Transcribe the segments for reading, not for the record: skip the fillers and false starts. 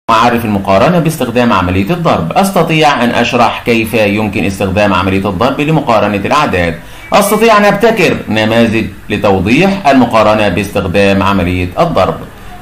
أعرف المقارنة باستخدام عملية الضرب. أستطيع أن أشرح كيف يمكن استخدام عملية الضرب لمقارنة الأعداد. أستطيع أن أبتكر نماذج لتوضيح المقارنة باستخدام عملية الضرب.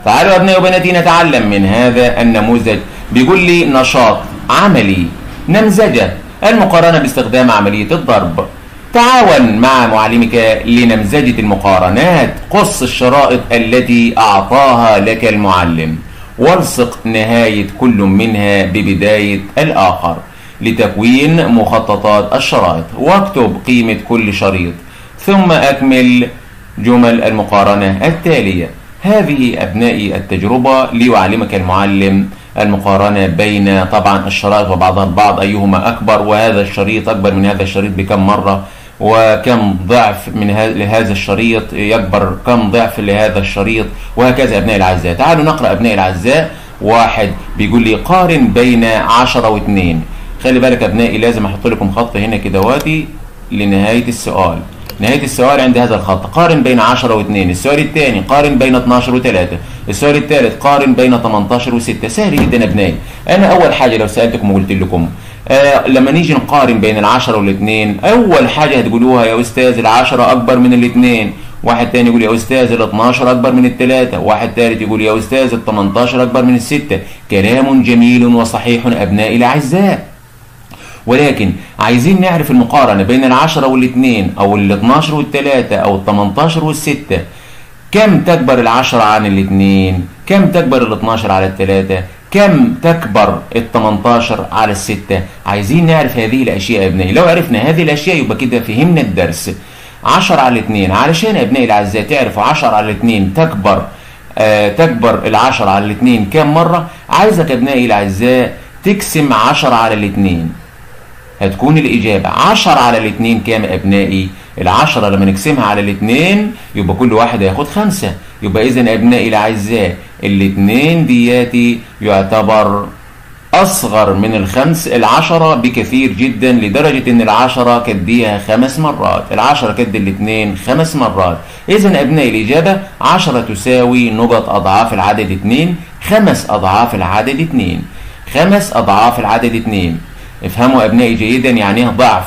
تعالوا أبنائي وبناتي نتعلم من هذا النموذج. بيقول لي نشاط عملي نمذجة المقارنة باستخدام عملية الضرب. تعاون مع معلمك لنمذجة المقارنات. قص الشرائط التي أعطاها لك المعلم والصق نهاية كل منها ببداية الآخر لتكوين مخططات الشرائط، واكتب قيمة كل شريط ثم أكمل جمل المقارنة التالية. هذه أبنائي التجربة ليعلمك المعلم المقارنة بين طبعا الشرائط وبعضها البعض أيهما أكبر، وهذا الشريط أكبر من هذا الشريط بكم مرة، وكم ضعف من لهذا الشريط يكبر كم ضعف لهذا الشريط، وهكذا أبنائي الأعزاء. تعالوا نقرأ أبنائي الأعزاء. واحد بيقول لي قارن بين 10 و2. خلي بالك أبنائي لازم أحط لكم خط هنا كده واتي لنهاية السؤال. نهاية السؤال عند هذا الخط. قارن بين 10 و2. السؤال الثاني قارن بين 12 و3. السؤال الثالث قارن بين 18 و6. سهل جدا أبنائي. أنا أول حاجة لو سألتكم وقلت لكم لما نيجي نقارن بين 10 و2، أول حاجة هتقولوها يا أستاذ 10 أكبر من 2. واحد تاني يقول يا أستاذ 12 أكبر من 3. واحد ثالث يقول يا أستاذ 18 أكبر من 6. كلام جميل وصحيح أبنائي الأعزاء، ولكن عايزين نعرف المقارنة بين 10 و2 أو 12 و3 أو 18 و6. كم تكبر 10 عن 2؟ كم تكبر 12 على 3؟ كم تكبر 18 على 6؟ عايزين نعرف هذه الأشياء يا أبنائي. لو عرفنا هذه الأشياء يبقى كده فهمنا الدرس. 10 على 2 علشان أبنائي الأعزاء تعرفوا 10 على 2 تكبر 10 على 2 كم مرة؟ عايزك أبنائي الأعزاء تقسم 10 على 2. هتكون الإجابة 10 على 2 كام أبنائي؟ 10 لما نقسمها على 2 يبقى كل واحد هياخد 5. يبقى إذن أبنائي الأعزاء 2 دياتي يعتبر أصغر من 10 بكثير جدا، لدرجة إن 10 كديها 5 مرات. 10 كد 2 5 مرات. إذن أبنائي الإجابة 10 تساوي نقط أضعاف العدد 2. 5 أضعاف العدد 2. 5 أضعاف العدد 2. افهموا أبنائي جيدا يعني ايه ضعف.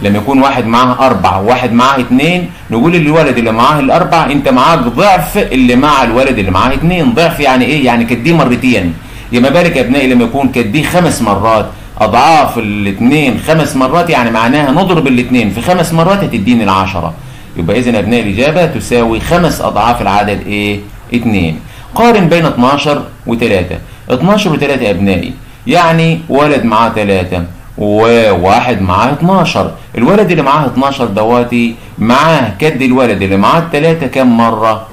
لما يكون واحد معاه 4 وواحد معاه 2، نقول للولد اللي معاه ال4 انت معاك ضعف اللي مع الولد اللي معاه 2. ضعف يعني ايه؟ يعني كديه مرتين. يا ما بالك يا ابنائي لما يكون كديه 5 مرات. اضعاف ال2 5 مرات، يعني معناها نضرب ال2 في 5 مرات هتديني 10. يبقى اذا ابنائي الاجابه تساوي 5 اضعاف العدد ايه؟ 2. قارن بين 12 و3. 12 و3 يا ابنائي يعني ولد معاه 3 وواحد معاه 12. الولد اللي معاه 12 دواتي معاه كد الولد اللي معاه 3 كم مرة؟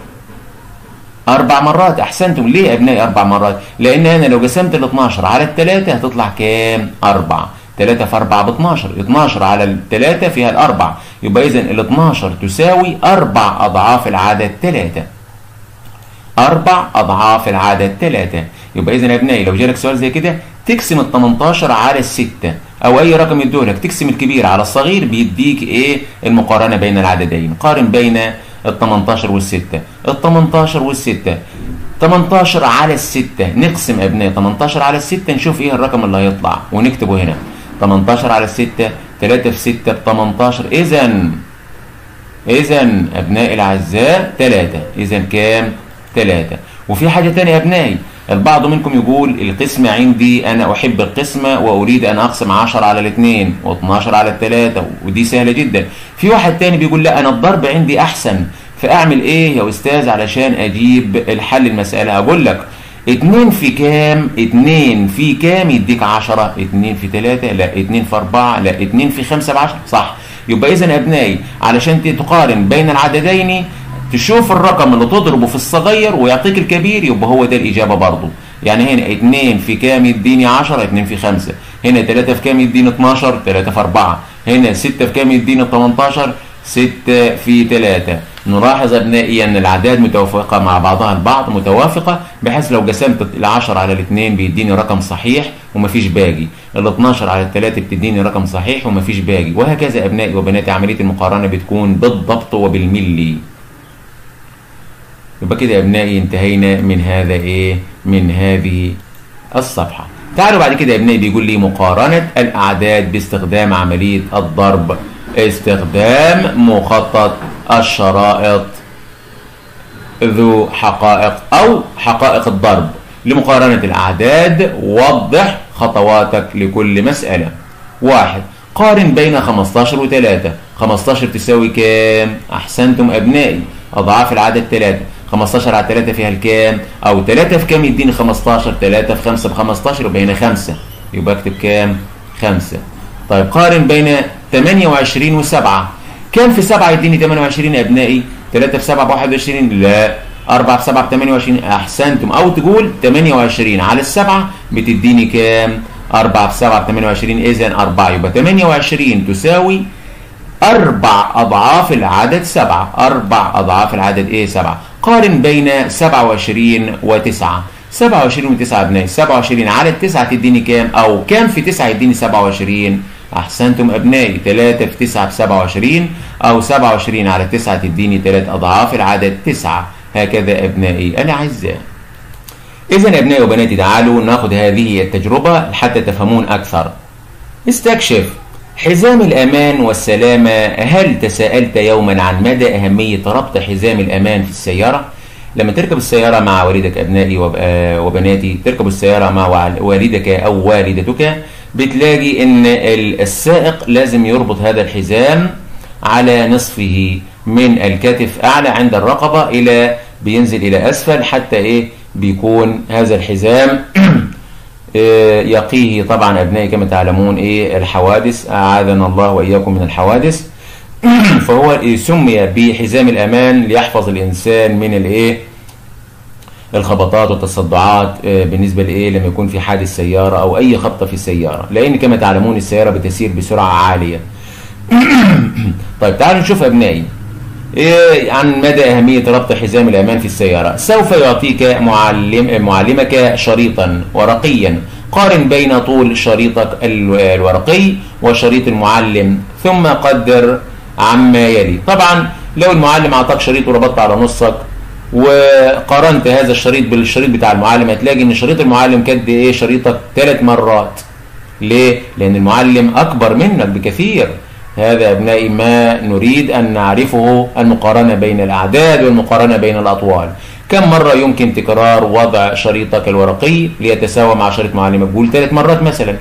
4 مرات. أحسنتم. ليه يا أبنائي 4 مرات؟ لأن أنا لو قسمت ال 12 على 3 هتطلع كام؟ 4. 3 في 4 ب 12. 12 على 3 فيها الأربع. يبقى إذن ال 12 تساوي 4 أضعاف العدد 3. 4 أضعاف العدد 3. يبقى إذن يا أبنائي لو جالك سؤال زي كده تقسم ال 18 على 6 أو أي رقم يدولك، تقسم الكبير على الصغير بيديك إيه؟ المقارنة بين العددين. قارن بين ال 18 وال 6. ال 18 وال 6. 18 على 6 نقسم أبنائي 18 على 6 نشوف إيه الرقم اللي هيطلع ونكتبه هنا. 18 على 6 3 في 6 ب 18. إذن أبنائي الأعزاء 3. إذن كام؟ 3. وفي حاجة تانية يا أبنائي، البعض منكم يقول القسمة عندي أنا أحب القسمة وأريد أن أقسم 10 على 2 و12 على 3، ودي سهلة جدا. في واحد تاني بيقول لا أنا الضرب عندي أحسن، فأعمل إيه يا أستاذ علشان أجيب الحل المسألة؟ أقول لك 2 في كام؟ 2 في كام يديك 10؟ 2 في 3 لا، 2 في 4 لا، 2 في 5 ب10 صح. يبقى إذن أبنائي علشان تقارن بين العددين تشوف الرقم اللي تضربه في الصغير ويعطيك الكبير يبقى هو ده الإجابة برضه. يعني هنا 2 في كام يديني 10؟ 2 في 5. هنا 3 في كام يديني 12؟ 3 في 4. هنا 6 في كام يديني 18؟ 6 في 3. نلاحظ أبنائي أن الأعداد متوافقة مع بعضها البعض، متوافقة بحيث لو قسمت ال10 على 2 بيديني رقم صحيح ومفيش باقي، ال12 على 3 بتديني رقم صحيح ومفيش باقي، وهكذا أبنائي وبناتي عملية المقارنة بتكون بالضبط وبالملي. يبقى كده يا ابنائي انتهينا من هذا من هذه الصفحة. تعالوا بعد كده يا ابنائي بيقول لي مقارنة الأعداد باستخدام عملية الضرب. استخدام مخطط الشرائط ذو حقائق أو حقائق الضرب لمقارنة الأعداد. وضح خطواتك لكل مسألة. 1. قارن بين 15 و3. 15 تساوي كام؟ أحسنتم أبنائي، أضعاف العدد 3. 15 على 3 فيها الكام؟ أو 3 في كام يديني 15؟ 3 في 5 ب15 يبقى هنا 5، يبقى أكتب كام؟ 5. طيب قارن بين 28 و7. كام في 7 يديني 28 يا أبنائي؟ 3 في 7 ب 21. لا، 4 في 7 ب 28. أحسنتم. أو تقول 28 على السبعة بتديني كام؟ 4 في 7 ب 28. إذا 4، يبقى 28 تساوي 4 أضعاف العدد 7. 4 أضعاف العدد إيه؟ 7. قارن بين 27 و9. 27 و9 أبنائي، 27 على التسعة تديني كام؟ أو كام في 9 يديني 27؟ أحسنتم أبنائي، 3 في 9 ب 27، أو 27 على 9 تديني 3 أضعاف العدد 9. هكذا أبنائي الأعزاء. إذن يا أبنائي وبناتي تعالوا ناخذ هذه التجربة حتى تفهمون أكثر. استكشف حزام الأمان والسلامة. هل تساءلت يوما عن مدى أهمية ربط حزام الأمان في السيارة؟ لما تركب السيارة مع والدك أبنائي وبناتي، تركب السيارة مع والدك أو والدتك، بتلاقي إن السائق لازم يربط هذا الحزام على نصفه من الكتف أعلى عند الرقبة إلى بينزل إلى أسفل، حتى بيكون هذا الحزام يقيه طبعا أبنائي كما تعلمون الحوادث. أعاذنا الله وإياكم من الحوادث. فهو سمي بحزام الأمان ليحفظ الإنسان من الخبطات والتصدعات بالنسبة لما يكون في حادث سيارة أو أي خبطة في السيارة، لأن كما تعلمون السيارة بتسير بسرعة عالية. طيب تعالوا نشوف أبنائي عن مدى أهمية ربط حزام الأمان في السيارة. سوف يعطيك معلمك شريطا ورقيا. قارن بين طول شريطك الورقي وشريط المعلم، ثم قدر عما يلي. طبعا لو المعلم أعطاك شريط وربطت على نصك وقارنت هذا الشريط بالشريط بتاع المعلم، هتلاقي ان شريط المعلم قد شريطك 3 مرات. ليه؟ لأن المعلم أكبر منك بكثير. هذا أبنائي ما نريد أن نعرفه، المقارنة بين الأعداد والمقارنة بين الأطوال. كم مرة يمكن تكرار وضع شريطك الورقي ليتساوى مع شريط معلمك؟ قول 3 مرات مثلا.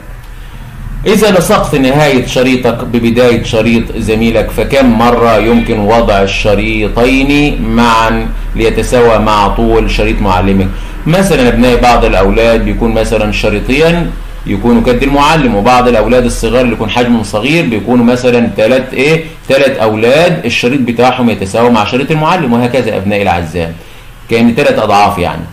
إذا لصقت نهاية شريطك ببداية شريط زميلك، فكم مرة يمكن وضع الشريطين معا ليتساوى مع طول شريط معلمك؟ مثلا أبنائي بعض الأولاد بيكون مثلا شريطين يكونوا قد المعلم، وبعض الأولاد الصغار اللي يكون حجمهم صغير بيكونوا مثلا 3 أولاد الشريط بتاعهم يتساوى مع شريط المعلم، وهكذا أبنائي الأعزاء، كأن 3 أضعاف يعني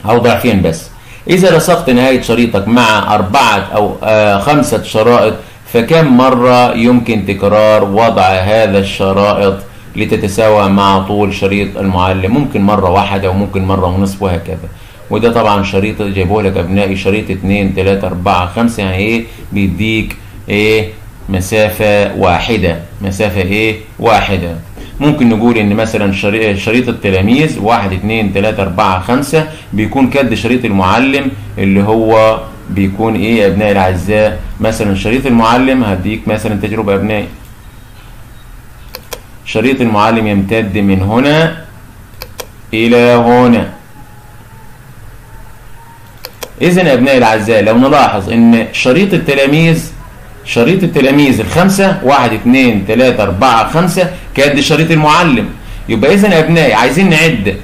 أو ضعفين بس. إذا لصقت نهاية شريطك مع 4 أو 5 شرائط، فكم مرة يمكن تكرار وضع هذا الشرائط لتتساوى مع طول شريط المعلم؟ ممكن مرة واحدة وممكن مرة ونصف وهكذا. وده طبعا شريط جايبه لك أبنائي شريط 2 3 4 5، يعني بيديك مسافة واحدة، مسافة واحدة. ممكن نقول ان مثلا شريط التلاميذ 1 2 3 4 5 بيكون قد شريط المعلم، اللي هو بيكون يا ابنائي الاعزاء مثلا شريط المعلم. هديك مثلا تجربة ابنائي، شريط المعلم يمتد من هنا الى هنا. اذا يا ابنائي الاعزاء لو نلاحظ ان شريط التلاميذ الخمسة 1 2 3 4 5 كقد شريط المعلم. يبقى إذن يا أبنائي عايزين نعد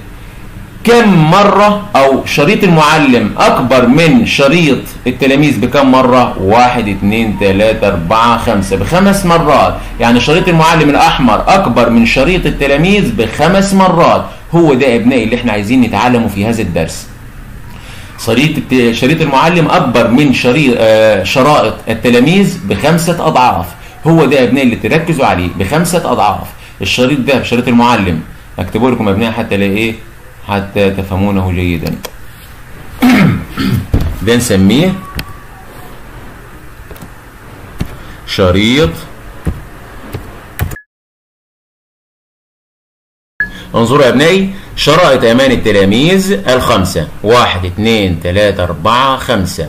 كم مرة أو شريط المعلم أكبر من شريط التلاميذ بكم مرة؟ 1 2 3 4 5 ب5 مرات. يعني شريط المعلم الأحمر أكبر من شريط التلاميذ ب5 مرات. هو ده يا أبنائي اللي احنا عايزين نتعلمه في هذا الدرس. شريط المعلم أكبر من شرائط التلاميذ ب5 أضعاف. هو ده يا أبنائي اللي تركزوا عليه، ب5 أضعاف. الشريط ده شريط المعلم، أكتبه لكم يا أبنائي حتى حتى تفهمونه جيدا. ده نسميه انظروا يا أبنائي شرائط أمان التلاميذ الخمسة: 1 2 3 4 5.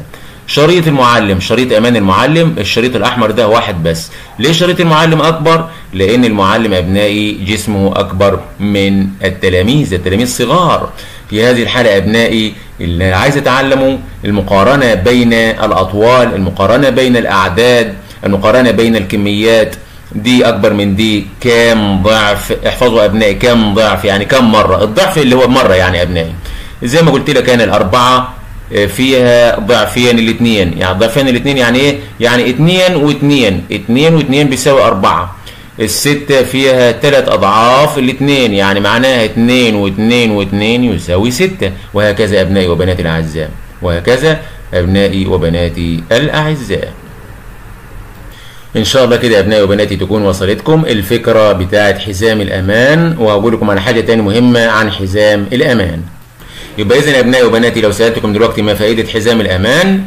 شريط المعلم، شريط أمان المعلم، الشريط الأحمر ده واحد بس. ليه شريط المعلم أكبر؟ لأن المعلم أبنائي جسمه أكبر من التلاميذ، التلاميذ صغار. في هذه الحالة أبنائي اللي عايز يتعلموا المقارنة بين الأطوال، المقارنة بين الأعداد، المقارنة بين الكميات، دي أكبر من دي كام ضعف. احفظوا أبنائي كام ضعف يعني كام مرة، الضعف اللي هو مرة يعني أبنائي. زي ما قلت لك أنا الأربعة فيها ضعفين الاثنين، يعني ضعفين الاثنين يعني ايه؟ يعني 2 و2، 2 و2 بيساوي 4. الستة فيها 3 أضعاف الاثنين، يعني معناها 2 و2 و2 يساوي 6. وهكذا أبنائي وبناتي الأعزاء، وهكذا أبنائي وبناتي الأعزاء. إن شاء الله كده يا أبنائي وبناتي تكون وصلتكم الفكرة بتاعة حزام الأمان، وهقول لكم على حاجة تاني مهمة عن حزام الأمان. يبقى إذن يا أبنائي وبناتي لو سألتكم دلوقتي ما فائدة حزام الأمان؟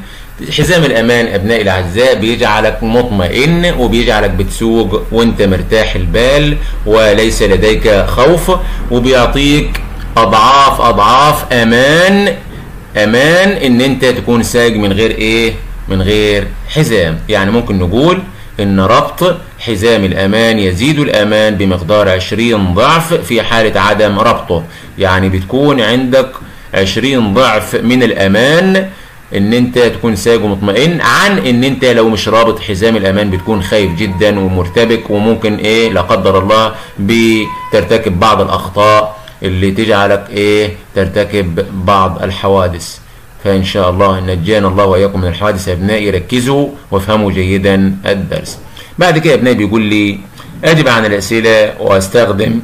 حزام الأمان أبنائي الأعزاء بيجعلك مطمئن، وبيجعلك بتسوق وأنت مرتاح البال وليس لديك خوف، وبيعطيك أضعاف أضعاف أمان إن أنت تكون سايق من غير إيه؟ من غير حزام. يعني ممكن نقول إن ربط حزام الأمان يزيد الأمان بمقدار 20 ضعف في حالة عدم ربطه. يعني بتكون عندك 20 ضعف من الأمان ان انت تكون سايق ومطمئن، عن ان انت لو مش رابط حزام الامان بتكون خايف جدا ومرتبك، وممكن ايه لا قدر الله بترتكب بعض الاخطاء اللي تجعلك ايه ترتكب بعض الحوادث. فان شاء الله نجانا الله واياكم من الحوادث. يا ابنائي ركزوا وافهموا جيدا الدرس. بعد كده ابنائي بيقول لي اجب عن الاسئله واستخدم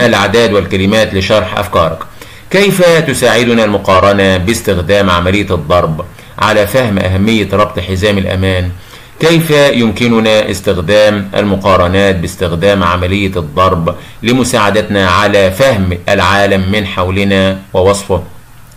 الاعداد والكلمات لشرح افكارك. كيف تساعدنا المقارنة باستخدام عملية الضرب على فهم أهمية ربط حزام الأمان؟ كيف يمكننا استخدام المقارنات باستخدام عملية الضرب لمساعدتنا على فهم العالم من حولنا ووصفه؟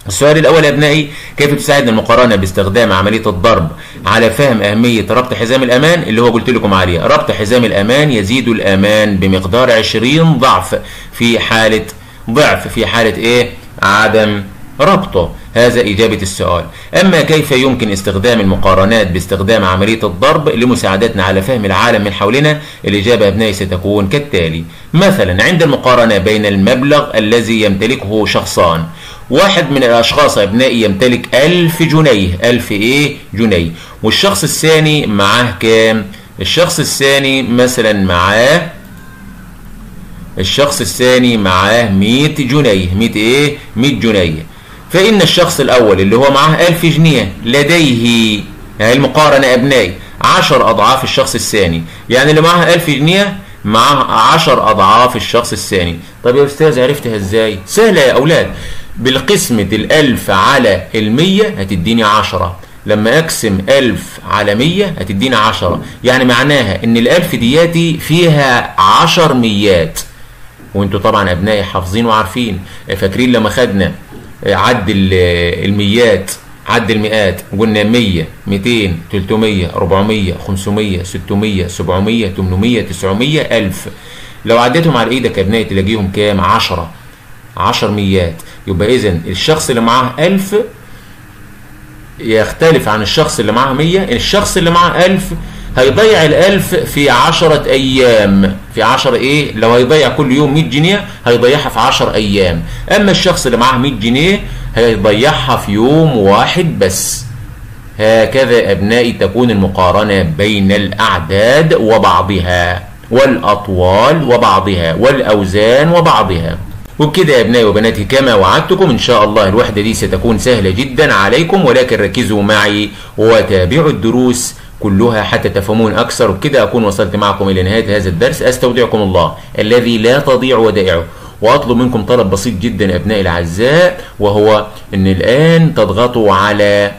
السؤال الأول يا أبنائي، كيف تساعدنا المقارنة باستخدام عملية الضرب على فهم أهمية ربط حزام الأمان؟ اللي هو قلت لكم عليه، ربط حزام الأمان يزيد الأمان بمقدار 20 ضعف في حالة ضعف في حالة إيه؟ عدم ربطه. هذا إجابة السؤال. أما كيف يمكن استخدام المقارنات باستخدام عملية الضرب لمساعدتنا على فهم العالم من حولنا؟ الإجابة أبنائي ستكون كالتالي. مثلا عند المقارنة بين المبلغ الذي يمتلكه شخصان، واحد من الأشخاص أبنائي يمتلك 1000 جنيه، 1000 إيه؟ جنيه، والشخص الثاني معاه كام؟ الشخص الثاني مثلا معاه 100 جنيه، 100 ايه؟ 100 جنيه. فإن الشخص الأول اللي هو معاه 1000 جنيه لديه المقارنة أبنائي 10 أضعاف الشخص الثاني، يعني اللي معاه 1000 جنيه معاه 10 أضعاف الشخص الثاني. طب يا أستاذ عرفتها إزاي؟ سهلة يا أولاد، بالقسمة 1000 على 100 هتديني 10. لما أقسم 1000 على 100 هتديني 10، يعني معناها إن ال1000 دياتي فيها 10 ميات. وانتوا طبعا ابنائي حافظين وعارفين، فاكرين لما خدنا عد الميات، عد المئات، قلنا 100 200 300 400 500 600 700 800 900 1000. لو عديتهم على ايدك يا ابنائي تلاقيهم كام؟ 10 ميات. يبقى اذا الشخص اللي معاه 1000 يختلف عن الشخص اللي معاه 100. الشخص اللي معاه 1000 هيضيع ال1000 في 10 أيام، في 10 إيه؟ لو هيضيع كل يوم 100 جنيه هيضيعها في 10 أيام. أما الشخص اللي معاه 100 جنيه هيضيعها في يوم واحد بس. هكذا أبنائي تكون المقارنة بين الأعداد وبعضها، والأطوال وبعضها، والأوزان وبعضها. وبكده يا ابنائي وبناتي كما وعدتكم ان شاء الله الوحدة دي ستكون سهلة جدا عليكم، ولكن ركزوا معي وتابعوا الدروس كلها حتى تفهمون أكثر. وبكده أكون وصلت معكم إلى نهاية هذا الدرس. أستودعكم الله الذي لا تضيع ودائعه، وأطلب منكم طلب بسيط جدا أبنائي الأعزاء، وهو أن الآن تضغطوا على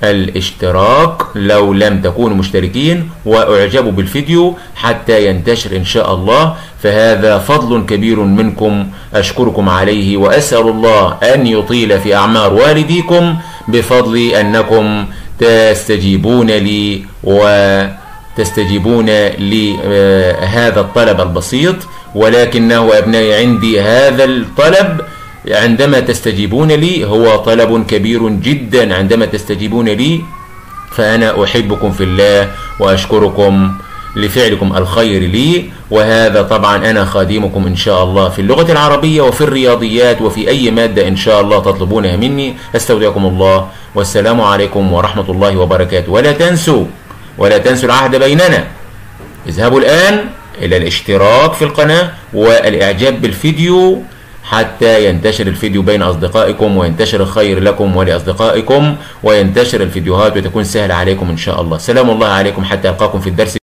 الاشتراك لو لم تكونوا مشتركين، واعجبوا بالفيديو حتى ينتشر إن شاء الله، فهذا فضل كبير منكم أشكركم عليه، وأسأل الله أن يطيل في أعمار والديكم بفضل أنكم تستجيبون لي تستجيبون لهذا الطلب البسيط، ولكنه أبنائي عندي هذا الطلب عندما تستجيبون لي هو طلب كبير جدا. عندما تستجيبون لي فأنا أحبكم في الله وأشكركم لفعلكم الخير لي، وهذا طبعا أنا خادمكم إن شاء الله في اللغة العربية وفي الرياضيات وفي أي مادة إن شاء الله تطلبونها مني. أستودعكم الله، والسلام عليكم ورحمة الله وبركاته. ولا تنسوا العهد بيننا. اذهبوا الآن إلى الاشتراك في القناة والإعجاب بالفيديو حتى ينتشر الفيديو بين أصدقائكم، وينتشر الخير لكم ولأصدقائكم، وينتشر الفيديوهات وتكون سهلة عليكم إن شاء الله. سلام الله عليكم حتى ألقاكم في الدرس